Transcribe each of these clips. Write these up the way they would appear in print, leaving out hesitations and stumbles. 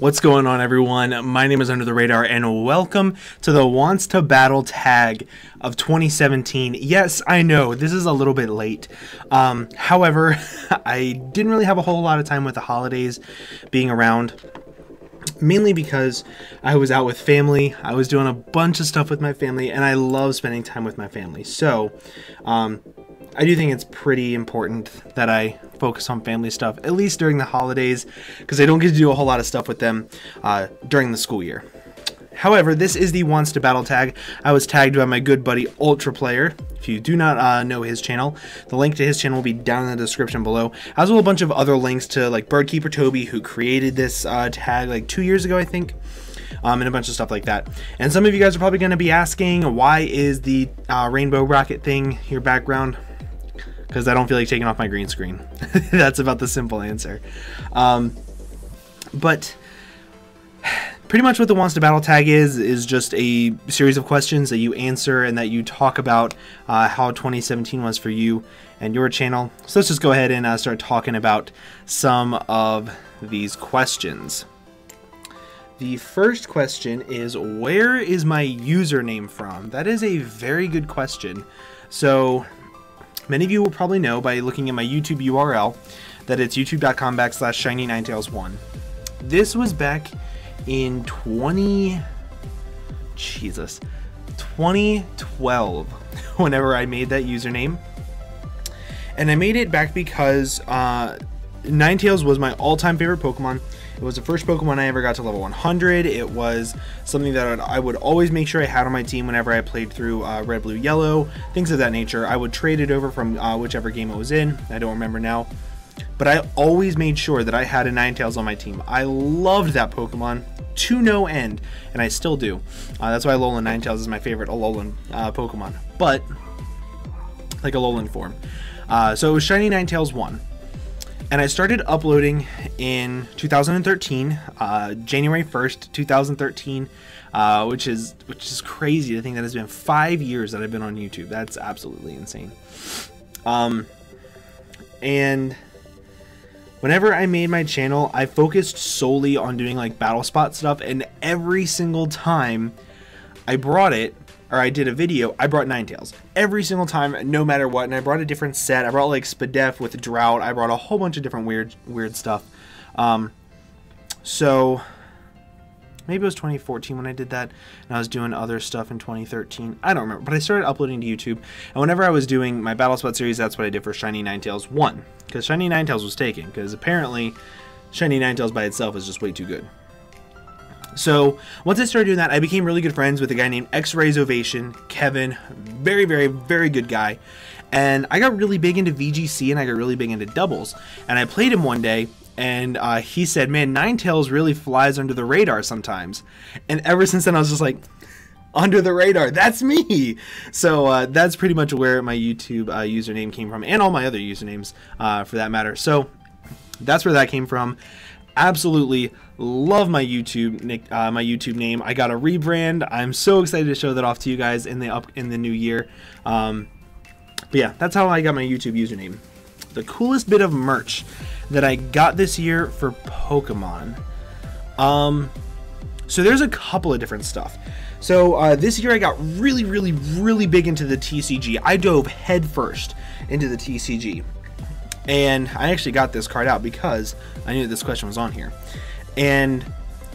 What's going on, everyone? My name is Under the Radar, and welcome to the Wants to Battle tag of 2017. Yes, I know, this is a little bit late. However, I didn't really have a whole lot of time with the holidays being around, mainly because I was out with family. I was doing a bunch of stuff with my family, and I love spending time with my family. So, I do think it's pretty important that I focus on family stuff, at least during the holidays, because I don't get to do a whole lot of stuff with them during the school year. However, this is the Wants to Battle tag. I was tagged by my good buddy UltraPlayer. If you do not know his channel, the link to his channel will be down in the description below, as well as a bunch of other links to like Birdkeeper Toby, who created this tag like 2 years ago, I think. And a bunch of stuff like that. And some of you guys are probably going to be asking, why is the rainbow rocket thing your background? Because I don't feel like taking off my green screen. That's about the simple answer. But pretty much what the Wants to Battle tag is just a series of questions that you answer and that you talk about how 2017 was for you and your channel. So let's just go ahead and start talking about some of these questions. The first question is, where is my username from? That is a very good question. So many of you will probably know by looking at my YouTube URL that it's youtube.com/shiny9tails1. This was back in 2012 whenever I made that username. And I made it back because Ninetales was my all-time favorite Pokemon. It was the first Pokemon I ever got to level 100. It was something that I would always make sure I had on my team whenever I played through Red, Blue, Yellow, things of that nature. I would trade it over from whichever game it was in. I don't remember now. But I always made sure that I had a Ninetales on my team. I loved that Pokemon to no end, and I still do. That's why Alolan Ninetales is my favorite Alolan Pokemon. But, like Alolan form. So it was Shiny Ninetales 1. And I started uploading in 2013, January 1st, 2013, which is crazy to think that it's been 5 years that I've been on YouTube. That's absolutely insane. And whenever I made my channel, I focused solely on doing like battle spot stuff, and every single time I brought it, or I did a video, I brought Ninetales. Every single time, no matter what, and I brought a different set. I brought like Spadef with Drought. I brought a whole bunch of different weird stuff. So maybe it was 2014 when I did that, and I was doing other stuff in 2013. I don't remember, but I started uploading to YouTube, and whenever I was doing my Battle Spot series, that's what I did for Shiny Ninetales 1, because Shiny Ninetales was taken, because apparently Shiny Ninetales by itself is just way too good. So once I started doing that, I became really good friends with a guy named X-Rays Ovation, Kevin, very, very, very good guy. And I got really big into VGC, and I got really big into doubles. And I played him one day, and he said, man, Ninetales really flies under the radar sometimes. And ever since then, I was just like, under the radar, that's me. So that's pretty much where my YouTube username came from, and all my other usernames for that matter. So that's where that came from. Absolutely love my YouTube name. I got a rebrand. I'm so excited to show that off to you guys in the new year. But yeah, that's how I got my YouTube username. The coolest bit of merch that I got this year for Pokemon. So there's a couple of different stuff. So this year I got really big into the TCG. I dove headfirst into the TCG. And I actually got this card out because I knew this question was on here. And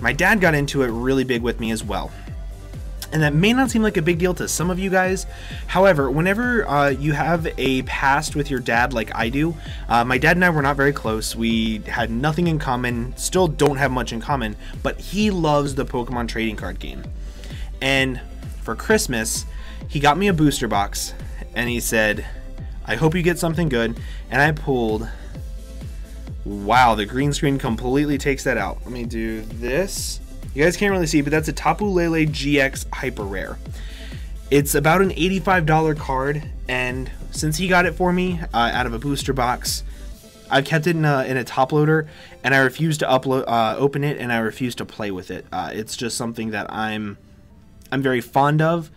my dad got into it really big with me as well. And that may not seem like a big deal to some of you guys. However, whenever you have a past with your dad like I do, my dad and I were not very close. We had nothing in common, still don't have much in common, but he loves the Pokemon trading card game. And for Christmas, he got me a booster box, and he said, I hope you get something good. And I pulled, wow, the green screen completely takes that out. Let me do this. You guys can't really see, but that's a Tapu Lele GX Hyper Rare. It's about an $85 card, and since he got it for me out of a booster box, I've kept it in a top loader, and I refuse to open it, and I refuse to play with it. It's just something that I'm very fond of,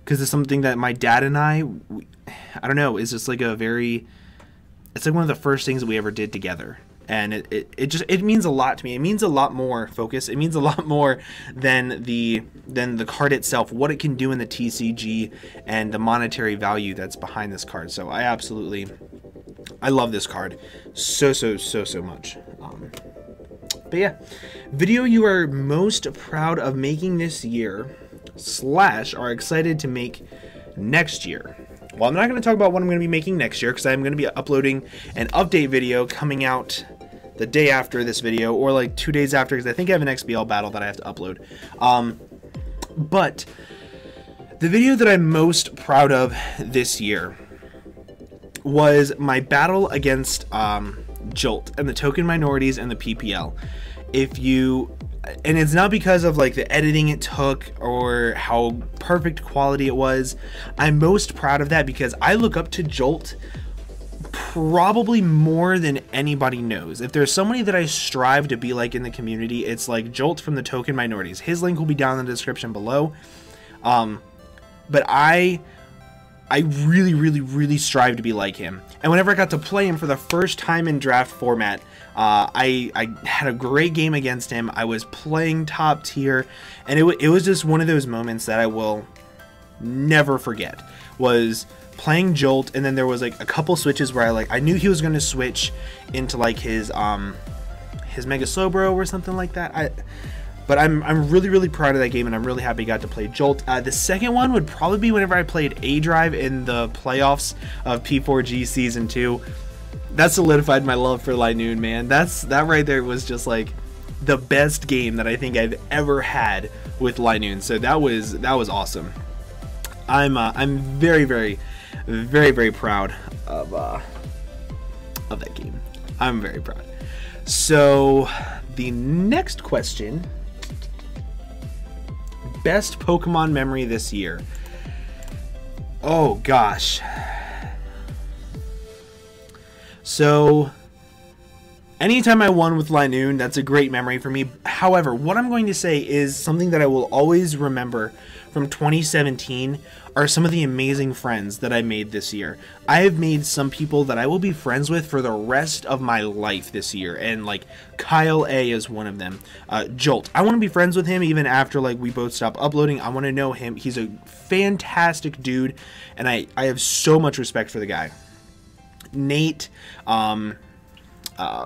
because it's something that my dad and I don't know, it's just like it's like one of the first things that we ever did together. and it means a lot to me. It means a lot more focus. It means a lot more than the card itself, what it can do in the TCG and the monetary value that's behind this card. So I love this card so much. But yeah, video you are most proud of making this year / are excited to make next year. Well, I'm not going to talk about what I'm going to be making next year, because I'm going to be uploading an update video coming out the day after this video, or like 2 days after, because I think I have an XBL battle that I have to upload. But the video that I'm most proud of this year was my battle against Jolt and the token minorities and the PPL. And it's not because of like the editing it took or how perfect quality it was. I'm most proud of that because I look up to Jolt probably more than anybody knows. If there's somebody that I strive to be like in the community, it's like Jolt from the token minorities. His link will be down in the description below. But I really strive to be like him. And whenever I got to play him for the first time in draft format, I had a great game against him. I was playing top tier, and it was just one of those moments that I will never forget. Was playing Jolt, and then there was like a couple switches where I knew he was going to switch into like his Mega Slowbro or something like that. But I'm really proud of that game, and I'm really happy I got to play Jolt. The second one would probably be whenever I played A-Drive in the playoffs of P4G Season 2. That solidified my love for Linoon, man. That right there was just like the best game that I think I've ever had with Linoon. So that was awesome. I'm very proud of that game. I'm very proud. So the next question, best Pokemon memory this year. Oh gosh. So anytime I won with Linoon, that's a great memory for me. However, what I'm going to say is something that I will always remember from 2017 are some of the amazing friends that I made this year. I have made some people that I will be friends with for the rest of my life this year, and like KyleAye is one of them. Jolt, I want to be friends with him even after like we both stop uploading. I want to know him. He's a fantastic dude, and I have so much respect for the guy. Nate,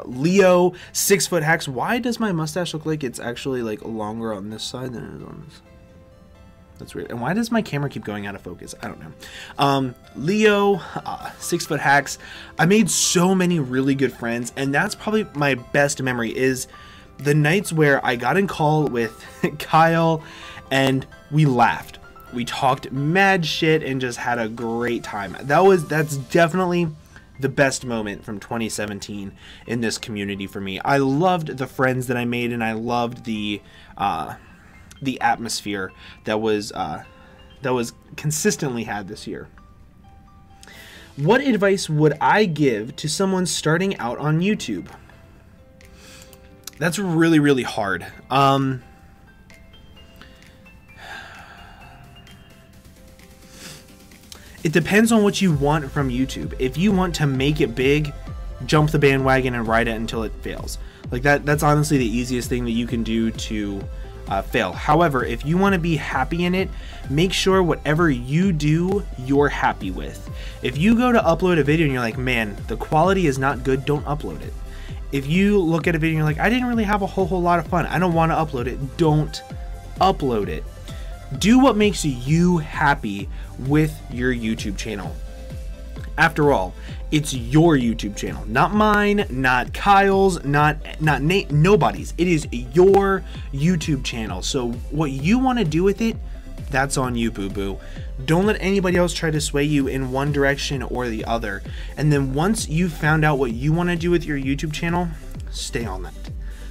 Leo, 6 Foot Hacks. Why does my mustache look like it's actually like longer on this side than it is on this? That's weird. And why does my camera keep going out of focus? I don't know. Leo, 6 Foot Hacks. I made so many really good friends, and that's probably my best memory is the nights where I got in call with Kyle and we laughed. We talked mad shit and just had a great time. That's definitely the best moment from 2017 in this community for me. I loved the friends that I made, and I loved the atmosphere that was consistently had this year. What advice would I give to someone starting out on YouTube? That's really hard. It depends on what you want from YouTube. If you want to make it big, jump the bandwagon and ride it until it fails. Like that's honestly the easiest thing that you can do to fail. However, if you want to be happy in it, make sure whatever you do, you're happy with. If you go to upload a video and you're like, man, the quality is not good, don't upload it. If you look at a video and you're like, I didn't really have a whole lot of fun, I don't want to upload it, don't upload it. Do what makes you happy with your YouTube channel. After all, it's your YouTube channel, not mine, not Kyle's, not Nate, nobody's. It is your YouTube channel. So what you want to do with it, that's on you, boo-boo. Don't let anybody else try to sway you in one direction or the other. And then once you've found out what you want to do with your YouTube channel, stay on that.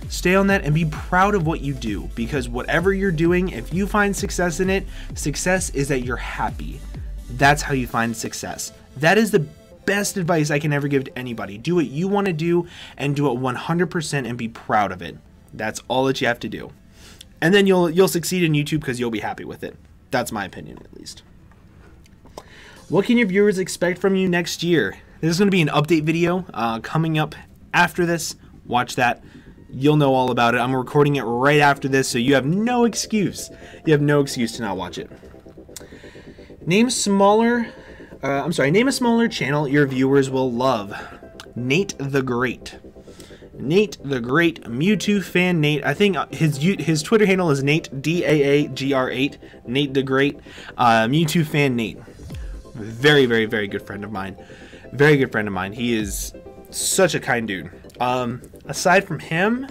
Stay on that and be proud of what you do, because whatever you're doing, if you find success in it, success is that you're happy. That's how you find success. That is the best advice I can ever give to anybody. Do what you want to do and do it 100% and be proud of it. That's all that you have to do. And then you'll succeed in YouTube because you'll be happy with it. That's my opinion, at least. What can your viewers expect from you next year? There's going to be an update video coming up after this. Watch that. You'll know all about it. I'm recording it right after this, so you have no excuse. You have no excuse to not watch it. Name a smaller channel your viewers will love. Nate the Great. Nate the Great, MewTwoFanNate. I think his Twitter handle is Nate DAAGR8. Nate the Great, MewTwoFanNate. Very, very, very good friend of mine. Very good friend of mine. He is such a kind dude. Aside from him,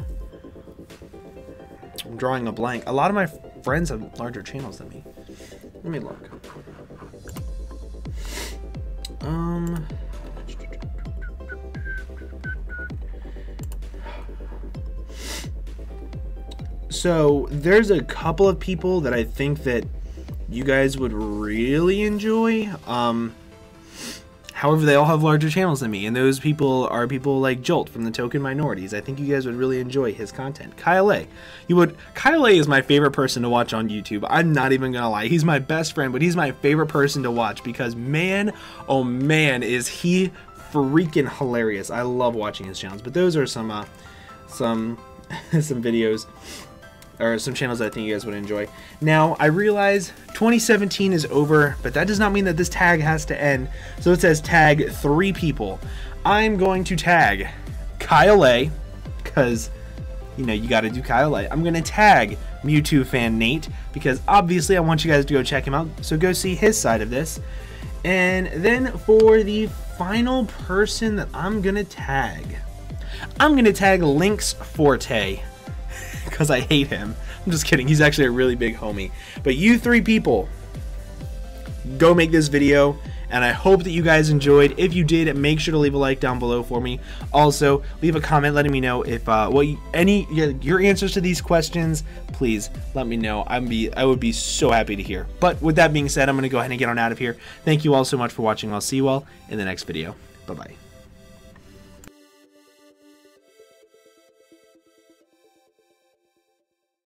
I'm drawing a blank. A lot of my friends have larger channels than me. Let me look. So there's a couple of people that I think that you guys would really enjoy. However, they all have larger channels than me, and those people are people like Jolt from the Token Minorities. I think you guys would really enjoy his content. KyleAye. KyleAye is my favorite person to watch on YouTube. I'm not even gonna lie. He's my best friend, but he's my favorite person to watch because man, oh man, is he freaking hilarious. I love watching his channels. But those are some videos or some channels that I think you guys would enjoy. Now, I realize 2017 is over, but that does not mean that this tag has to end. So it says tag 3 people. I'm going to tag KyleAye, because, you know, you got to do KyleAye. I'm going to tag MewTwoFanNate, because obviously I want you guys to go check him out. So go see his side of this. And then for the final person that I'm going to tag LynxForte. Because I hate him. I'm just kidding. He's actually a really big homie. But you 3 people, go make this video, and I hope that you guys enjoyed. If you did, make sure to leave a like down below for me. Also, leave a comment letting me know if your answers to these questions. Please let me know. I would be so happy to hear. But with that being said, I'm going to go ahead and get on out of here. Thank you all so much for watching. I'll see you all in the next video. Bye bye.